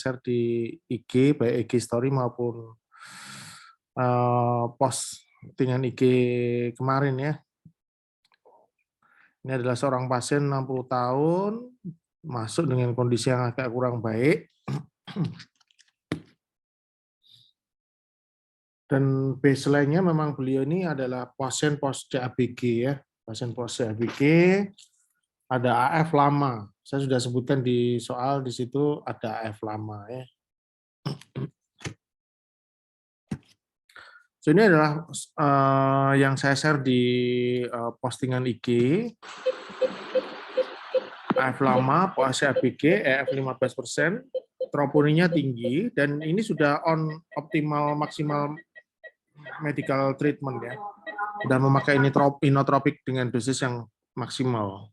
share di IG, baik IG story maupun postingan IG kemarin ya. Ini adalah seorang pasien 60 tahun, masuk dengan kondisi yang agak kurang baik. Dan baseline-nya memang beliau ini adalah pasien post CABG ya. Pasien post CABG, ada AF lama. Saya sudah sebutkan di soal di situ ada AF lama ya. So, ini adalah yang saya share di postingan IG. AF lama, post CABG, EF 15%, troponininya tinggi, dan ini sudah on optimal maksimal medical treatment ya. Sudah memakai inotropik dengan dosis yang maksimal.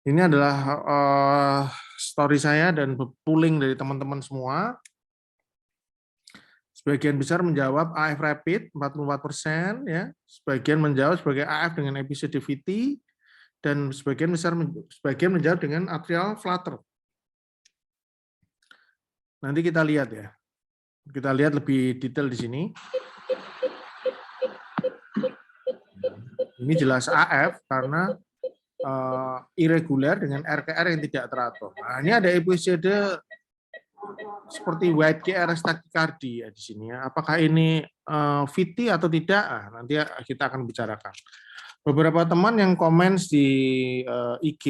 Ini adalah story saya dan pooling dari teman-teman semua. Sebagian besar menjawab AF rapid 44% ya. Sebagian menjawab sebagai AF dengan episode VT dan sebagian menjawab dengan atrial flutter. Nanti kita lihat ya. Kita lihat lebih detail di sini. Ini jelas AF karena irregular dengan RKR yang tidak teratur. Nah, ini ada episode seperti white QRS tachycardia ya di sini ya. Apakah ini VT atau tidak? Nanti kita akan bicarakan. Beberapa teman yang komen di IG,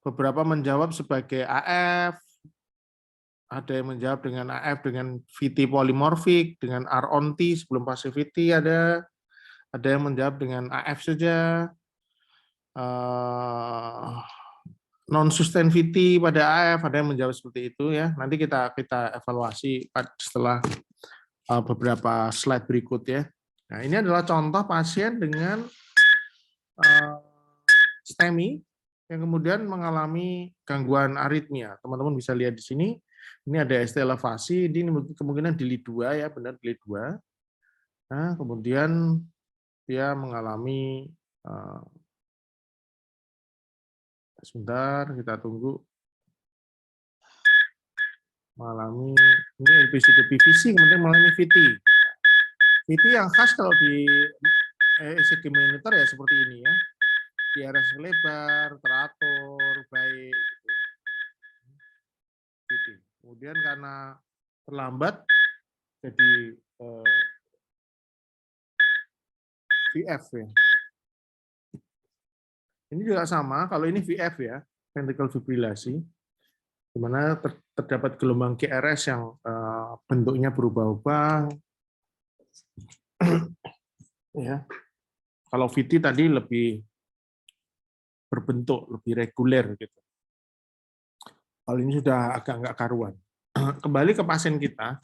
beberapa menjawab sebagai AF, ada yang menjawab dengan AF dengan VT polimorfik, dengan R-on-T sebelum fase VT ada yang menjawab dengan AF saja, non-sustain VT pada AF, ada yang menjawab seperti itu ya. Nanti kita evaluasi setelah beberapa slide berikut ya. Nah, ini adalah contoh pasien dengan STEMI yang kemudian mengalami gangguan aritmia. Teman-teman bisa lihat di sini. Ini ada ST elevasi, ini kemungkinan di lead 2 ya, benar di lead 2. Nah, kemudian dia mengalami sebentar, kita tunggu. Mengalami ini episode PVC, kemudian mengalami VT. VT yang khas kalau di ECG monitor ya seperti ini ya. QRS lebar, teratur, baik. Gitu. VT. Kemudian karena terlambat jadi VF ya. Ini juga sama, kalau ini VF ya, ventricular fibrilasi, di mana terdapat gelombang QRS yang bentuknya berubah-ubah. Ya. Kalau VT tadi lebih berbentuk, lebih reguler gitu. Kalau ini sudah agak nggak karuan. Kembali ke pasien kita,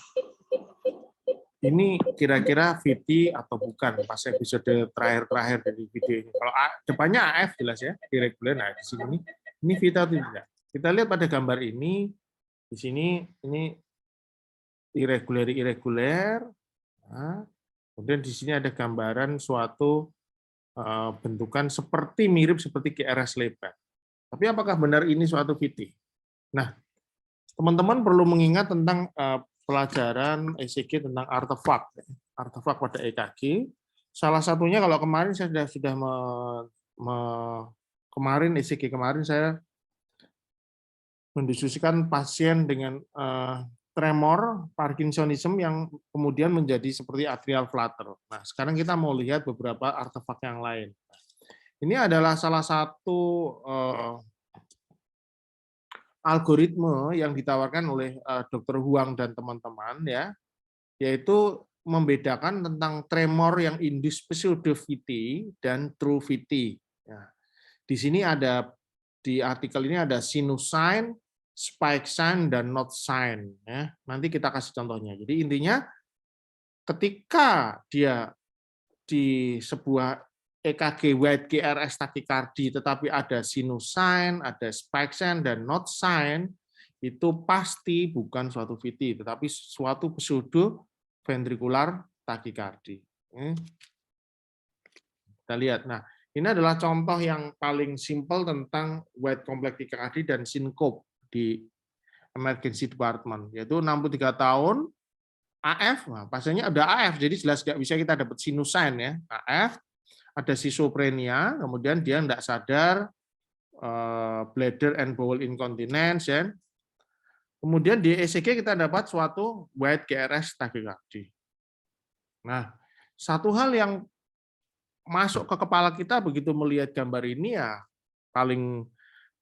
ini kira-kira VT atau bukan pas episode terakhir dari video ini. Kalau depannya AF jelas ya, irregular. Nah di sini ini VT atau tidak. Kita lihat pada gambar ini, di sini ini irregular. Nah, kemudian di sini ada gambaran suatu bentukan mirip seperti QRS lebar. Tapi apakah benar ini suatu VT? Nah, teman-teman perlu mengingat tentang pelajaran ECG tentang artefak pada EKG. Salah satunya kalau kemarin saya sudah kemarin ECG kemarin saya mendiskusikan pasien dengan tremor Parkinsonism yang kemudian menjadi seperti atrial flutter. Nah, sekarang kita mau lihat beberapa artefak yang lain. Ini adalah salah satu algoritme yang ditawarkan oleh Dr. Huang dan teman-teman ya, yaitu membedakan tentang tremor yang induced pseudo VT dan true VT. Ya. Di sini ada di artikel ini ada sinus sign, spike sign dan not sign ya. Nanti kita kasih contohnya. Jadi intinya ketika dia di sebuah EKG white QRS tachycardia tetapi ada sinus sign, ada spike sign dan not sign, itu pasti bukan suatu VT tetapi suatu pseudo ventricular tachycardia. Kita lihat. Nah, ini adalah contoh yang paling simpel tentang white complex tachycardia dan syncope di emergency department, yaitu 63 tahun, AF, nah, pasiennya ada AF, jadi jelas nggak bisa kita dapat sinusain ya, AF, ada schizophrenia, kemudian dia nggak sadar, bladder and bowel incontinence, ya. Kemudian di ECG kita dapat suatu white GRS tachycardia. Nah, satu hal yang masuk ke kepala kita begitu melihat gambar ini ya paling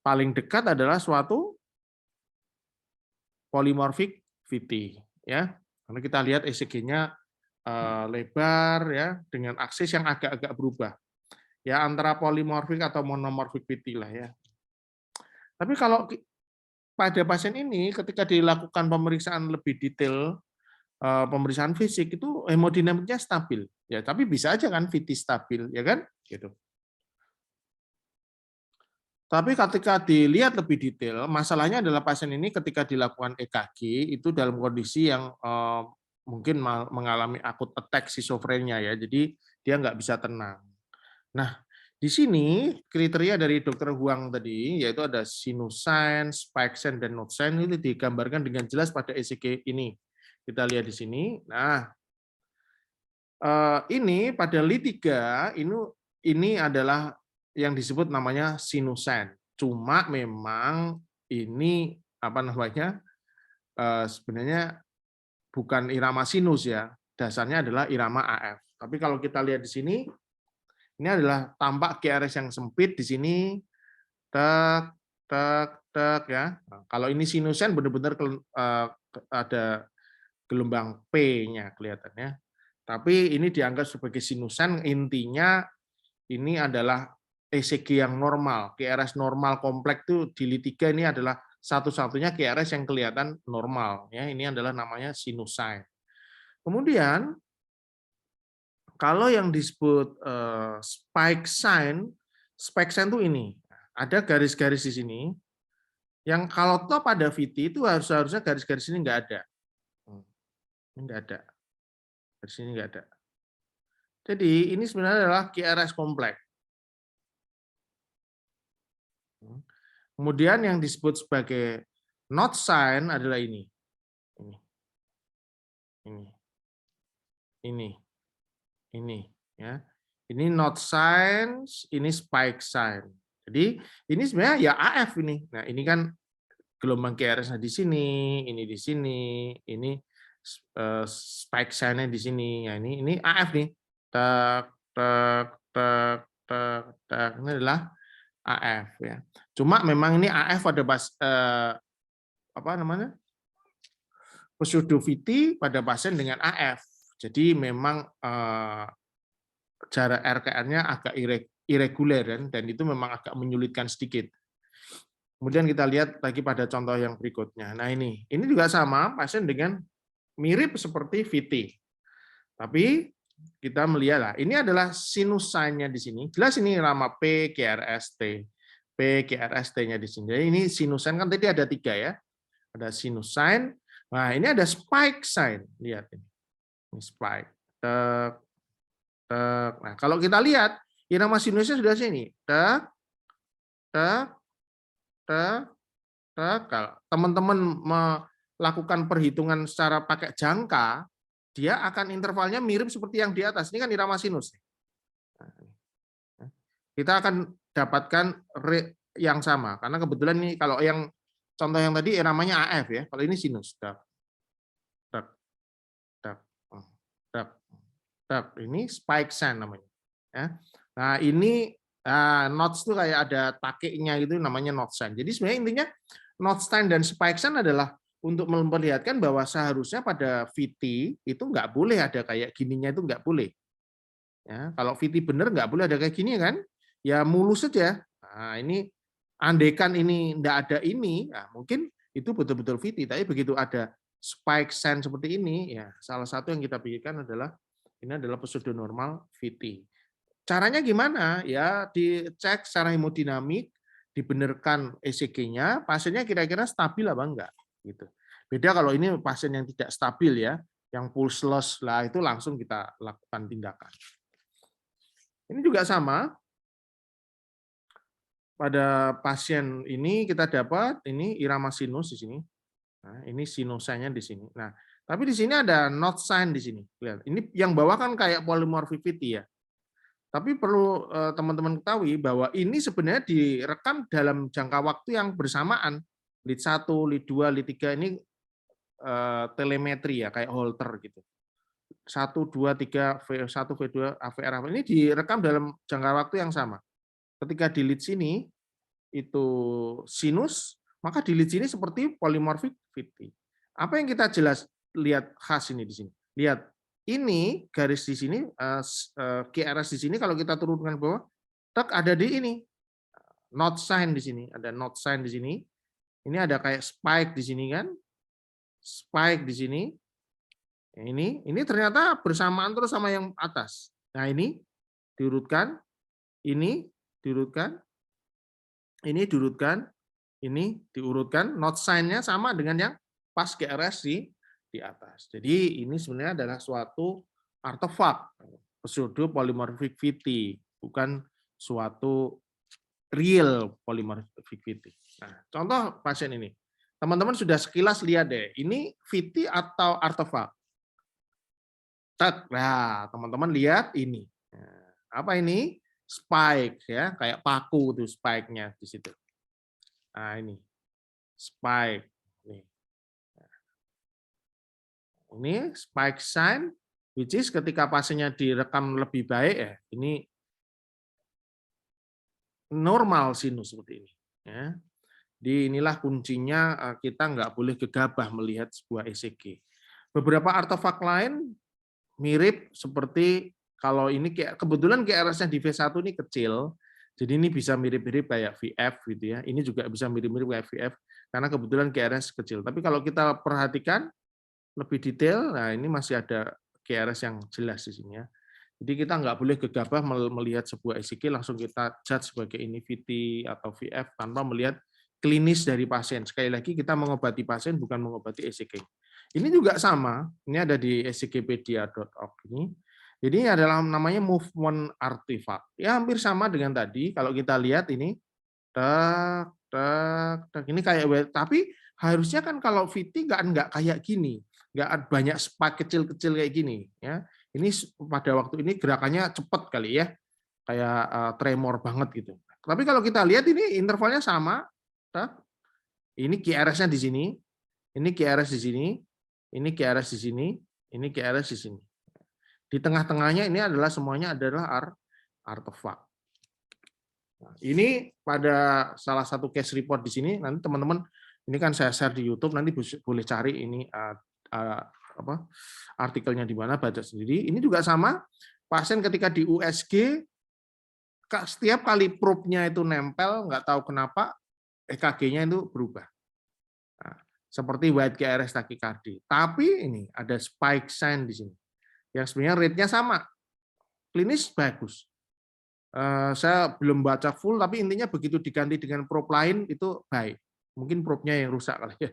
paling dekat adalah suatu polymorphic VT, ya. Karena kita lihat ECG-nya lebar ya dengan aksis yang agak-agak berubah. Ya antara polymorphic atau monomorphic VT lah ya. Tapi kalau pada pasien ini ketika dilakukan pemeriksaan lebih detail, pemeriksaan fisik itu hemodinamiknya stabil. Ya, tapi bisa aja kan VT stabil, ya kan? Gitu. Tapi ketika dilihat lebih detail, masalahnya adalah pasien ini ketika dilakukan EKG itu dalam kondisi yang mungkin mengalami akut attack schizophrenia ya, jadi dia nggak bisa tenang. Nah, di sini kriteria dari Dr. Huang tadi, yaitu ada sinus-sign, spike-sign, dan node-sign, ini digambarkan dengan jelas pada ECG ini. Kita lihat di sini. Nah, ini pada Li3, ini adalah yang disebut namanya sinus-sign. Cuma memang ini apa namanya sebenarnya bukan irama sinus ya, dasarnya adalah irama AF. Tapi kalau kita lihat di sini, ini adalah tampak GRS yang sempit di sini, tek, tek, tek ya. Nah, kalau ini sinusen benar-benar ada gelombang P-nya kelihatannya. Tapi ini dianggap sebagai sinusan, intinya ini adalah ECG yang normal. QRS normal kompleks itu di Li3 ini adalah satu-satunya QRS yang kelihatan normal. Ya, ini adalah namanya sinus-sign. Kemudian kalau yang disebut spike sign itu ini. Ada garis-garis di sini. Yang kalau top pada VT itu harusnya garis-garis ini nggak ada. Ini nggak ada. Garis ini nggak ada. Jadi ini sebenarnya adalah QRS kompleks. Kemudian yang disebut sebagai not sign adalah ini. Ini ya. Ini not sign, ini spike sign. Jadi ini sebenarnya ya AF ini. Nah, ini kan gelombang QRS-nya di sini, ini di sini, ini spike sign-nya di sini. Ya, ini AF nih. Tak tak tak tak tak, ini adalah AF ya. Cuma memang ini AF pada apa namanya? Pseudoviti pada pasien dengan AF. Jadi memang jarak RKR-nya agak irreguler dan itu memang agak menyulitkan sedikit. Kemudian kita lihat lagi pada contoh yang berikutnya. Nah ini juga sama pasien dengan mirip seperti VT. Tapi kita melihat lah, ini adalah sinus sign-nya di sini. Jelas ini irama P, QRST. P, QRST-nya di sini. Jadi ini sinus sign kan tadi ada 3 ya. Ada sinus sign. Nah, ini ada spike sign. Lihat ini. Ini spike. Tek, tek. Nah, kalau kita lihat, irama sinusnya sudah sini. Tek, tek, tek, tek. Kalau teman-teman melakukan perhitungan secara pakai jangka, dia akan intervalnya mirip seperti yang di atas. Ini kan irama sinus. Kita akan dapatkan yang sama. Karena kebetulan ini kalau yang contoh yang tadi iramanya AF ya. Kalau ini sinus. Tak, tak, tak, tak, tak. Ini spike sign namanya. Ya. Nah ini notes itu kayak ada takiknya itu namanya note sign. Jadi sebenarnya intinya note sign dan spike sign adalah untuk memperlihatkan bahwa seharusnya pada VT itu nggak boleh ada kayak gininya, itu nggak boleh. Ya, kalau VT benar nggak boleh ada kayak gini kan, ya mulus saja. Nah, ini andaikan ini nggak ada ini, nah, mungkin itu betul-betul VT. Tapi begitu ada spike sign seperti ini, ya salah satu yang kita pikirkan adalah ini adalah pseudonormal VT. Caranya gimana? Ya dicek secara hemodinamik, dibenarkan ECG-nya, pasiennya kira-kira stabil apa enggak gitu. Beda kalau ini pasien yang tidak stabil ya, yang pulseless lah itu langsung kita lakukan tindakan. Ini juga sama. pada pasien ini kita dapat ini irama sinus di sini. Nah, ini sinusanya di sini. Nah, tapi di sini ada not sign di sini. Lihat, ini yang bawah kan kayak polymorphicity ya. Tapi perlu teman-teman ketahui bahwa ini sebenarnya direkam dalam jangka waktu yang bersamaan. Lead 1, lead 2, lead 3 ini telemetri ya, kayak Holter gitu. 1, 2, 3, V1, V2, AVR, ini direkam dalam jangka waktu yang sama. Ketika di lead sini, itu sinus, maka di lead sini seperti polymorphicity. Apa yang kita jelas lihat khas ini di sini? Lihat, ini garis di sini, QRS di sini, kalau kita turunkan ke bawah, tak ada di ini, not sign di sini, ada not sign di sini. Ini ada kayak spike di sini kan, spike di sini. Ini ternyata bersamaan terus sama yang atas. Nah ini diurutkan, ini diurutkan, ini diurutkan, ini diurutkan, not sign-nya sama dengan yang pas GRS di atas. Jadi ini sebenarnya adalah suatu artefak pseudo polymorphicity, bukan suatu real polymorphicity. Nah, contoh pasien ini. Teman-teman sudah sekilas lihat deh, ini VT atau artefak. Nah, teman-teman lihat ini. Apa ini? Spike ya, kayak paku tuh spike-nya di situ. Nah, ini spike. Ini spike sign, which is ketika pasiennya direkam lebih baik ya, ini normal sinus seperti ini. Ya. Di inilah kuncinya kita nggak boleh gegabah melihat sebuah ECG. Beberapa artefak lain mirip seperti kalau ini kebetulan QRS-nya di V1 ini kecil, jadi ini bisa mirip-mirip kayak VF gitu ya. Ini juga bisa mirip-mirip kayak VF karena kebetulan QRS kecil. Tapi kalau kita perhatikan lebih detail, nah ini masih ada QRS yang jelas di sini ya. Jadi kita nggak boleh gegabah melihat sebuah ECG langsung kita judge sebagai ini VT atau VF tanpa melihat klinis dari pasien. Sekali lagi kita mengobati pasien bukan mengobati ECG. Ini juga sama, ini ada di ecgpedia.org ini. Jadi ini adalah namanya movement artifact. Ya hampir sama dengan tadi. Kalau kita lihat ini, ini kayak, tapi harusnya kan kalau VT nggak kayak gini, nggak banyak spike kecil-kecil kayak gini. Ya, ini pada waktu ini gerakannya cepat kali ya, kayak tremor banget gitu. Tapi kalau kita lihat ini intervalnya sama. Ini QRS-nya di sini, ini QRS di sini, ini QRS di sini, ini QRS di sini. Di tengah-tengahnya ini adalah semuanya adalah artefak. Nah, ini pada salah satu case report di sini, nanti teman-teman, ini kan saya share di YouTube, nanti boleh cari ini artikelnya di mana, baca sendiri. Ini juga sama, pasien ketika di USG, setiap kali probe-nya itu nempel, nggak tahu kenapa, EKG-nya itu berubah. Nah, seperti white QRS tachycardia. Tapi ini ada spike sign di sini. Yang sebenarnya rate-nya sama. Klinis bagus. Saya belum baca full, tapi intinya begitu diganti dengan probe lain itu baik. Mungkin probe-nya yang rusak kali ya.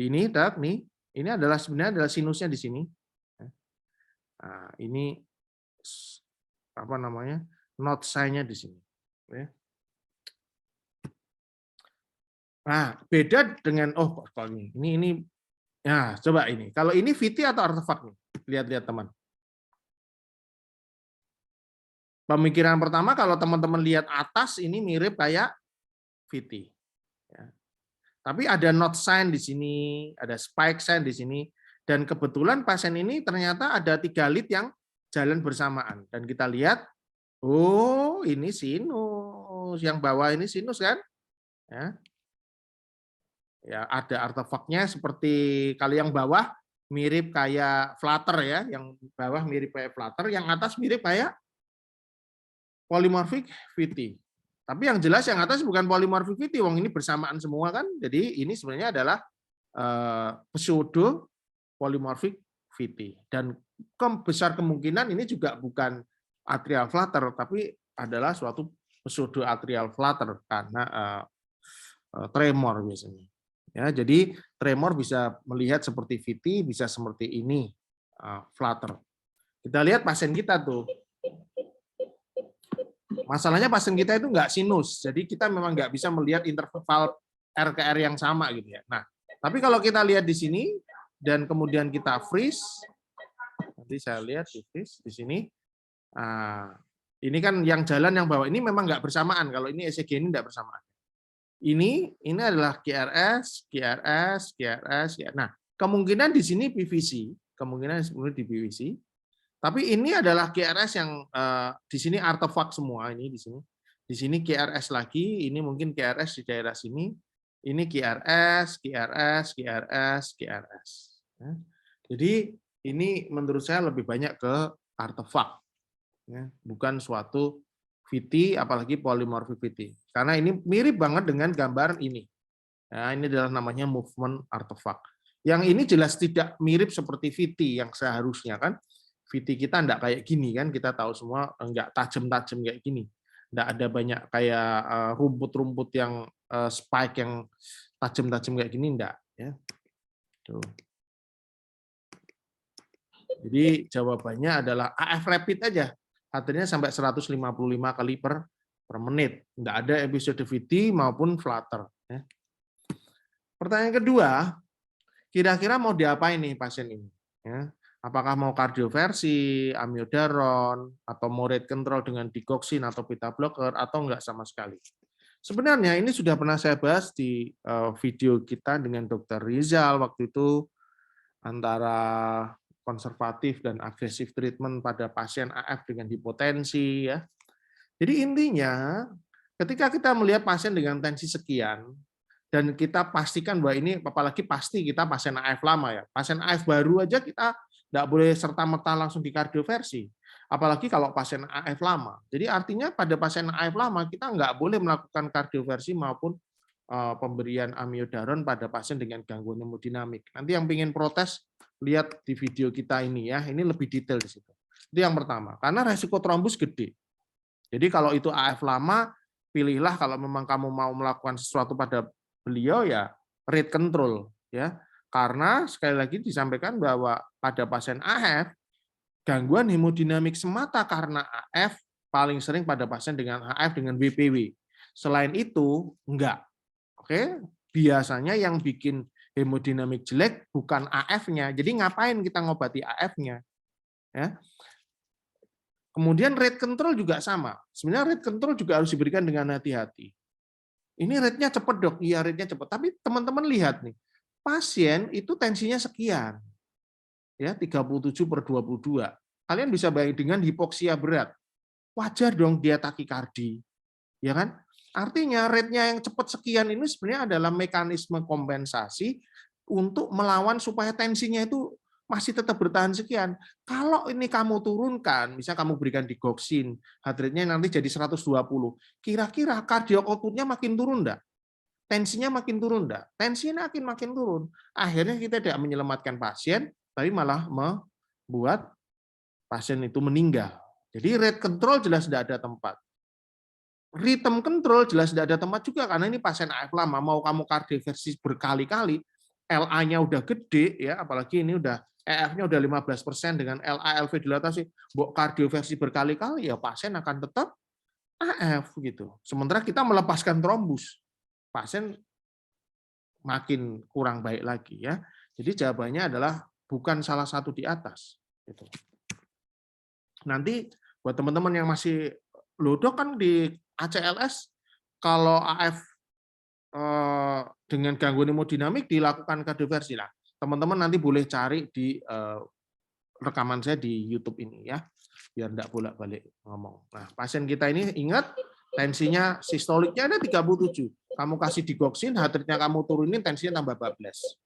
Ini nih, ini adalah sebenarnya adalah sinusnya di sini. Nah, ini apa namanya? Not sign-nya di sini. Nah, beda dengan kalau ini ya coba ini. Kalau ini VT atau artefak nih? Lihat-lihat teman. Pemikiran pertama kalau teman-teman lihat atas ini mirip kayak VT. Ya. Tapi ada not sign di sini, ada spike sign di sini, dan kebetulan pasien ini ternyata ada 3 lead yang jalan bersamaan. Dan kita lihat, oh ini sinus, yang bawah ini sinus kan? Ya. Ya, ada artefaknya seperti kalau yang bawah mirip kayak flutter ya, yang bawah mirip kayak flutter, yang atas mirip kayak polymorphic VT. Tapi yang jelas yang atas bukan polymorphic VT, wong ini bersamaan semua kan. Jadi ini sebenarnya adalah pseudo polymorphic VT. Dan besar kemungkinan ini juga bukan atrial flutter, tapi adalah suatu pseudo atrial flutter karena tremor biasanya. Ya, jadi tremor bisa melihat seperti VT, bisa seperti ini flutter. Kita lihat pasien kita tuh. Masalahnya pasien kita itu nggak sinus, jadi kita memang nggak bisa melihat interval R ke R yang sama gitu ya. Nah, tapi kalau kita lihat di sini dan kemudian kita freeze, nanti saya lihat di freeze di sini. Nah, ini kan yang jalan yang bawah ini memang nggak bersamaan. Kalau ini ECG ini nggak bersamaan. Ini adalah QRS, QRS, QRS. Nah, kemungkinan di sini PVC, kemungkinan di PVC. Tapi ini adalah QRS yang di sini artefak semua ini di sini. Di sini QRS lagi, ini mungkin QRS di daerah sini. Ini QRS, QRS, QRS, QRS. Jadi ini menurut saya lebih banyak ke artefak, bukan suatu VT, apalagi polymorphic VT. Karena ini mirip banget dengan gambar ini. Nah, ini adalah namanya movement artifact. Yang ini jelas tidak mirip seperti VT yang seharusnya kan. VT kita enggak kayak gini kan, kita tahu semua enggak tajam-tajam kayak gini. Enggak ada banyak kayak rumput-rumput yang spike yang tajam-tajam kayak gini enggak ya. Tuh. Jadi jawabannya adalah AF rapid aja. Artinya sampai 155 kali per menit. Enggak ada episode VT maupun flutter ya. Pertanyaan kedua, kira-kira mau diapain nih pasien ini? Ya. Apakah mau kardioversi, amiodaron, atau mau rate control dengan digoxin atau beta blocker, atau enggak sama sekali? Sebenarnya ini sudah pernah saya bahas di video kita dengan Dr. Rizal waktu itu antara konservatif dan agresif treatment pada pasien AF dengan hipotensi ya. Jadi intinya ketika kita melihat pasien dengan tensi sekian dan kita pastikan bahwa ini apalagi pasti kita pasien AF lama ya. Pasien AF baru aja kita tidak boleh serta-merta langsung di kardioversi. Apalagi kalau pasien AF lama. Jadi artinya pada pasien AF lama kita nggak boleh melakukan kardioversi maupun pemberian amiodaron pada pasien dengan gangguan hemodinamik. Nanti yang ingin protes lihat di video kita ini ya, ini lebih detail di situ. Itu yang pertama, karena resiko trombus gede. Jadi kalau itu AF lama, pilihlah kalau memang kamu mau melakukan sesuatu pada beliau ya rate control ya. Karena sekali lagi disampaikan bahwa pada pasien AF gangguan hemodinamik semata karena AF paling sering pada pasien dengan AF dengan WPW. Selain itu enggak. Oke, biasanya yang bikin hemodinamik jelek bukan AF-nya. Jadi ngapain kita ngobati AF-nya? Ya. Kemudian rate control juga sama. Sebenarnya rate control juga harus diberikan dengan hati-hati. Ini rate-nya cepat dok, iya rate-nya cepat. Tapi teman-teman lihat nih, pasien itu tensinya sekian, ya 37/22. Kalian bisa bayangin dengan hipoksia berat, wajar dong dia takikardi, ya kan? Artinya rate-nya yang cepat sekian ini sebenarnya adalah mekanisme kompensasi untuk melawan supaya tensinya itu masih tetap bertahan sekian. Kalau ini kamu turunkan, misalnya kamu berikan digoxin, heart rate-nya nanti jadi 120, kira-kira cardiac output-nya makin turun enggak? Tensinya makin turun enggak? Tensinya makin turun. Akhirnya kita tidak menyelamatkan pasien, tapi malah membuat pasien itu meninggal. Jadi rate control jelas tidak ada tempat. Rhythm control jelas tidak ada tempat juga karena ini pasien AF lama, mau kamu kardioversi berkali-kali, LA-nya udah gede ya, apalagi ini udah EF-nya udah 15% dengan LA LV dilatasi, mbok kardioversi berkali-kali ya pasien akan tetap AF gitu. Sementara kita melepaskan trombus, pasien makin kurang baik lagi ya. Jadi jawabannya adalah bukan salah satu di atas gitu. Nanti buat teman-teman yang masih lodok kan di ACLS kalau AF dengan gangguan hemodinamik dilakukan kardioversi lah. Teman-teman nanti boleh cari di rekaman saya di YouTube ini ya, biar enggak bolak-balik ngomong. Nah, pasien kita ini ingat tensinya sistoliknya ada 37. Kamu kasih digoxin, heart rate-nya kamu turunin, tensinya tambah 14.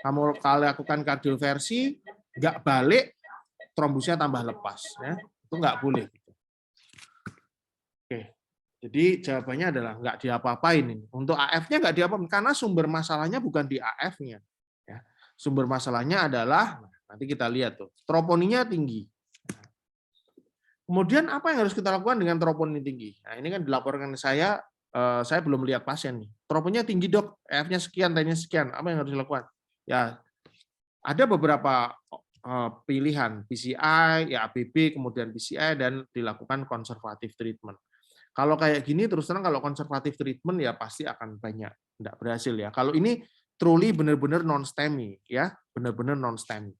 Kamu kalau lakukan kardioversi, enggak balik, trombusnya tambah lepas ya. Itu enggak boleh. Oke. Jadi jawabannya adalah nggak diapa-apain ini. Untuk AF-nya nggak diapa-apain karena sumber masalahnya bukan di AF-nya. Ya. Sumber masalahnya adalah nanti kita lihat tuh troponinya tinggi. Kemudian apa yang harus kita lakukan dengan troponin tinggi? Nah ini kan dilaporkan saya belum lihat pasien nih. Troponnya tinggi dok, AF-nya sekian, T-nya sekian. Apa yang harus dilakukan? Ya ada beberapa pilihan PCI, ya ABB, kemudian PCI dan dilakukan konservatif treatment. Kalau kayak gini terus terang kalau konservatif treatment ya pasti akan banyak tidak berhasil ya. Kalau ini truly benar-benar non-STEMI ya, benar-benar non-STEMI.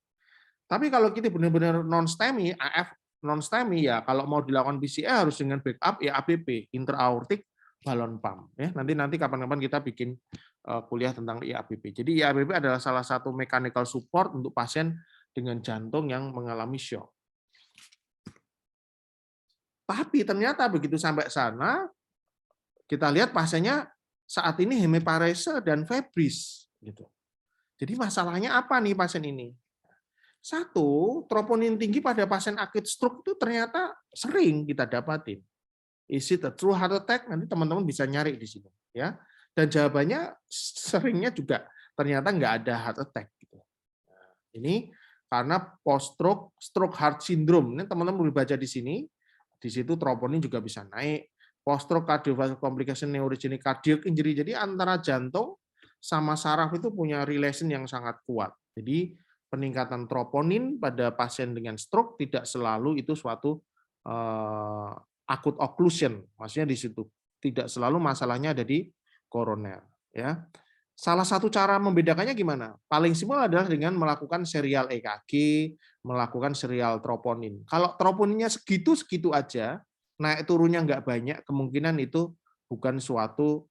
Tapi kalau kita benar-benar non-STEMI, AF non-STEMI ya kalau mau dilakukan PCA harus dengan backup ya ABP, intra-aortic balloon pump ya. Nanti kapan-kapan kita bikin kuliah tentang IABP. Jadi IABP adalah salah satu mechanical support untuk pasien dengan jantung yang mengalami shock. Tapi ternyata begitu sampai sana, kita lihat pasiennya saat ini hemiparese dan febris. Gitu. Jadi masalahnya apa nih pasien ini? Satu, troponin tinggi pada pasien acute stroke itu ternyata sering kita dapatin. Is it a true heart attack? Nanti teman-teman bisa nyari di sini. Ya. Dan jawabannya seringnya juga ternyata nggak ada heart attack. Gitu. Nah, ini karena post-stroke, stroke heart syndrome. Ini teman-teman boleh baca di sini. Di situ troponin juga bisa naik. Post-stroke cardiovascular complication neurogenic cardiac injury. Jadi antara jantung sama saraf itu punya relation yang sangat kuat. Jadi peningkatan troponin pada pasien dengan stroke tidak selalu itu suatu acute occlusion. Maksudnya di situ tidak selalu masalahnya ada di koroner. Ya. Salah satu cara membedakannya gimana? Paling simpel adalah dengan melakukan serial EKG, melakukan serial troponin. Kalau troponinnya segitu-segitu aja, naik turunnya nggak banyak, kemungkinan itu bukan suatu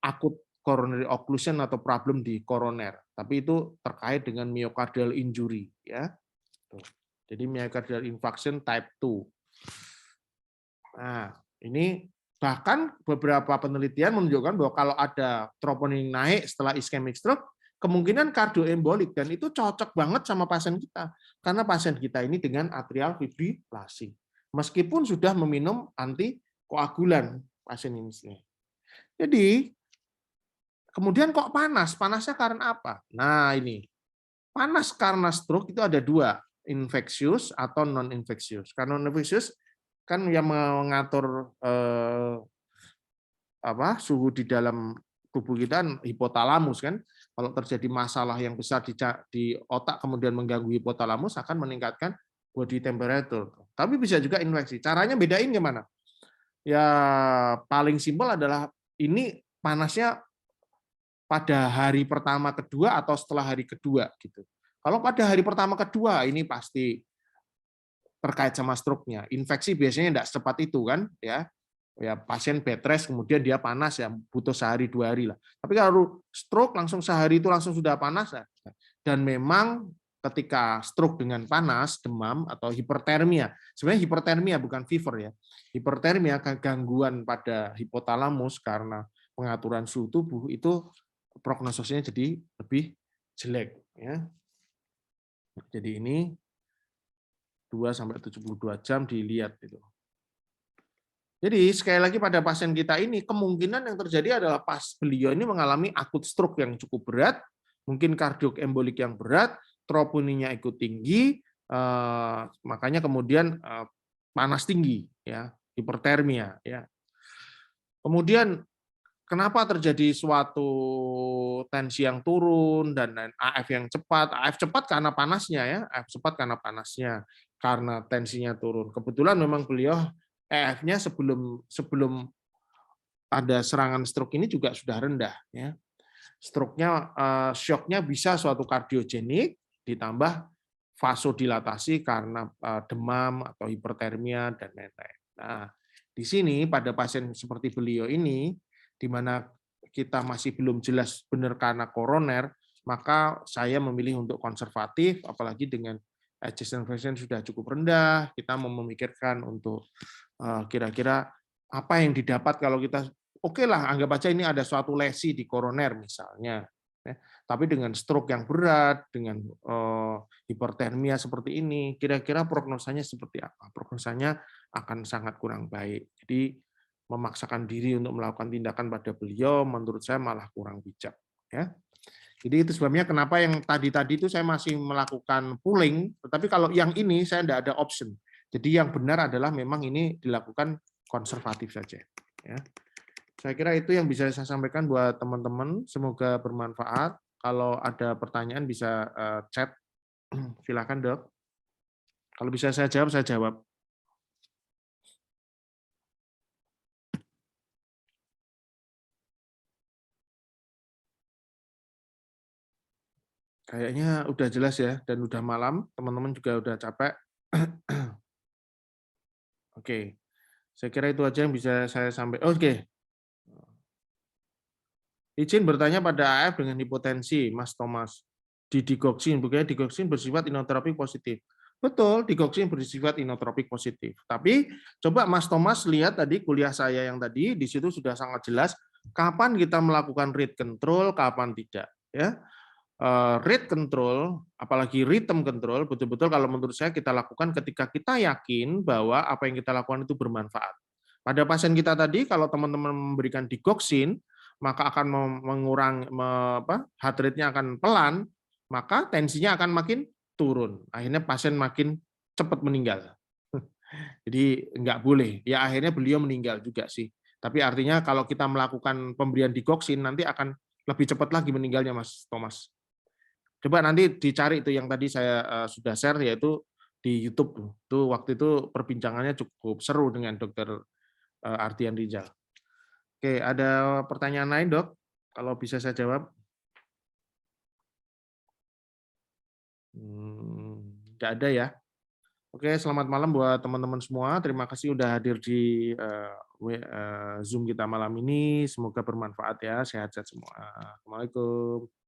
akut coronary occlusion atau problem di koroner, tapi itu terkait dengan myocardial injury, ya. Jadi myocardial infarction type 2. Nah, ini bahkan beberapa penelitian menunjukkan bahwa kalau ada troponin naik setelah ischemic stroke, kemungkinan kardioembolik, dan itu cocok banget sama pasien kita, karena pasien kita ini dengan atrial fibrilasi, meskipun sudah meminum antikoagulan pasien ini. Jadi kemudian kok panas? Panasnya karena apa? Nah ini, panas karena stroke itu ada dua, infeksius atau non-infeksius. Karena non-infeksius kan yang mengatur suhu di dalam tubuh kita hipotalamus kan. Kalau terjadi masalah yang besar di otak kemudian mengganggu hipotalamus akan meningkatkan body temperature. Tapi bisa juga infeksi. Caranya bedain gimana? Ya paling simpel adalah ini panasnya pada hari pertama kedua atau setelah hari kedua gitu. Kalau pada hari pertama kedua ini pasti terkait sama stroke-nya. Infeksi biasanya tidak secepat itu kan ya. Ya pasien bed rest kemudian dia panas ya butuh sehari 2 hari lah. Tapi kalau stroke langsung sehari itu langsung sudah panas ya. Dan memang ketika stroke dengan panas, demam atau hipertermia. Sebenarnya hipertermia bukan fever ya. Hipertermia gangguan pada hipotalamus karena pengaturan suhu tubuh itu prognosisnya jadi lebih jelek ya. Jadi ini 2-72 jam dilihat itu. Jadi sekali lagi pada pasien kita ini kemungkinan yang terjadi adalah pas beliau ini mengalami akut stroke yang cukup berat, mungkin kardiok embolik yang berat, troponinnya ikut tinggi, makanya kemudian panas tinggi ya, hipertermia ya. Kemudian kenapa terjadi suatu tensi yang turun dan AF yang cepat? AF cepat karena panasnya ya, AF cepat karena panasnya, karena tensinya turun. Kebetulan memang beliau EF-nya sebelum ada serangan stroke ini juga sudah rendah ya. Stroke-nya shock-nya bisa suatu kardiogenik ditambah vasodilatasi karena demam atau hipertermia dan lain-lain. Nah, di sini pada pasien seperti beliau ini di mana kita masih belum jelas benar karena koroner, maka saya memilih untuk konservatif, apalagi dengan ejection fraction sudah cukup rendah, kita memikirkan untuk kira-kira apa yang didapat kalau kita oke lah anggap aja ini ada suatu lesi di koroner misalnya, ya. Tapi dengan stroke yang berat, dengan hipertermia seperti ini, kira-kira prognosanya seperti apa? Prognosanya akan sangat kurang baik. Jadi memaksakan diri untuk melakukan tindakan pada beliau menurut saya malah kurang bijak ya. Jadi itu sebabnya kenapa yang tadi itu saya masih melakukan pooling, tetapi kalau yang ini saya tidak ada option. Jadi yang benar adalah memang ini dilakukan konservatif saja ya. Saya kira itu yang bisa saya sampaikan buat teman-teman, semoga bermanfaat. Kalau ada pertanyaan bisa chat, silakan Dok. Kalau bisa saya jawab, saya jawab. Kayaknya udah jelas ya, dan udah malam, teman-teman juga udah capek. Oke, saya kira itu aja yang bisa saya sampaikan. Oke, izin bertanya pada AF dengan hipotensi, Mas Thomas. Di digoksin, bukannya digoksin bersifat inotropik positif. Betul, digoksin bersifat inotropik positif. Tapi coba Mas Thomas lihat tadi kuliah saya yang tadi, di situ sudah sangat jelas kapan kita melakukan rate control, kapan tidak. Ya, rate control, apalagi rhythm control, betul-betul kalau menurut saya kita lakukan ketika kita yakin bahwa apa yang kita lakukan itu bermanfaat. Pada pasien kita tadi, kalau teman-teman memberikan digoxin, maka akan mengurangi heart rate-nya akan pelan, maka tensinya akan makin turun. Akhirnya pasien makin cepat meninggal. Jadi nggak boleh. Ya akhirnya beliau meninggal juga sih. Tapi artinya kalau kita melakukan pemberian digoxin nanti akan lebih cepat lagi meninggalnya, Mas Thomas. Coba nanti dicari itu yang tadi saya sudah share, yaitu di YouTube tuh. Itu waktu itu perbincangannya cukup seru dengan Dokter Ardian Rijal. Oke, ada pertanyaan lain, Dok? Kalau bisa saya jawab. Nggak ada ya. Oke, selamat malam buat teman-teman semua. Terima kasih udah hadir di Zoom kita malam ini. Semoga bermanfaat ya. Sehat-sehat semua. Assalamualaikum.